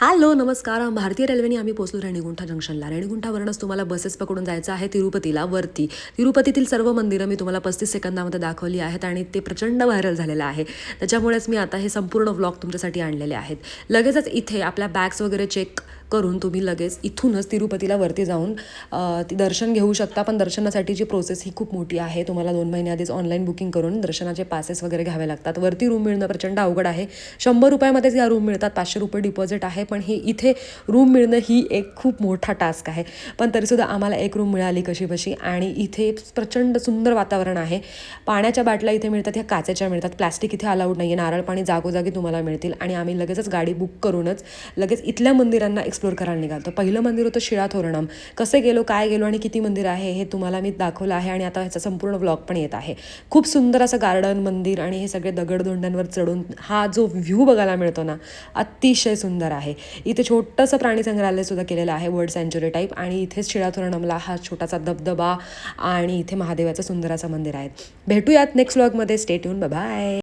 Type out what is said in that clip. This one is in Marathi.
हॅलो नमस्कार. भारतीय रेल्वेने आम्ही पोहोचलो रेणीगुंठा जंक्शनला. रेणीगुंठावरूनच तुम्हाला बसेस पकडून जायचं आहे तिरुपतीला वरती. तिरुपतीतील सर्व मंदिरं मी तुम्हाला 35 सेकंदामध्ये दाखवली आहेत आणि ते प्रचंड व्हायरल झालेलं आहे. त्याच्यामुळेच मी आता हे संपूर्ण व्लॉग तुमच्यासाठी आणलेले आहेत. लगेचच इथे आपल्या बॅग्स वगैरे चेक करून तुम्ही लगेच इथूनच तिरुपतीला वरती जाऊन ती दर्शन घेऊ शकता. पण दर्शनासाठीची प्रोसेस ही खूप मोठी आहे. तुम्हाला 2 महिने आधीच ऑनलाईन बुकिंग करून दर्शनाचे पासेस वगैरे घ्यावे लागतात. वरती रूम मिळणं प्रचंड अवघड आहे. 100 रुपयामध्येच या रूम मिळतात. 500 रुपये डिपॉझिट आहे. पण ही इथे रूम मिळणं ही एक खूप मोठा टास्क आहे. पण तरीसुद्धा आम्हाला एक रूम मिळाली कशीबशी. आणि इथे प्रचंड सुंदर वातावरण आहे. पाण्याच्या बाटल्या इथे मिळतात, ह्या काचेच्या मिळतात. प्लॅस्टिक इथे अलाउड नाही आहे. नारळ पाणी जागोजागी तुम्हाला मिळतील. आणि आम्ही लगेचच गाडी बुक करूनच लगेच इथल्या मंदिरांना एक्सप्लोर करायला निघालो. पहिलं मंदिर होतं शिळाथोरणम. कसे गेलो, काय गेलो आणि किती मंदिर आहे हे तुम्हाला मी दाखवलं आहे. आणि आता ह्याचा संपूर्ण व्लॉग पण येत आहे. खूप सुंदर असं गार्डन, मंदिर आणि हे सगळे दगडधोंड्यांवर चढून हा जो व्ह्यू बघायला मिळतो ना, अतिशय सुंदर आहे. इथे छोटंसं प्राणी संग्रहालय सुद्धा केलेलं आहे, वर्ल्ड सँच्युरी टाईप. आणि इथेच शिळाथोरणमला हा छोटासा धबधबा आणि इथे महादेवाचं सुंदर असं मंदिर आहे. भेटूयात नेक्स्ट व्लॉगमध्ये. Stay tune. बाय.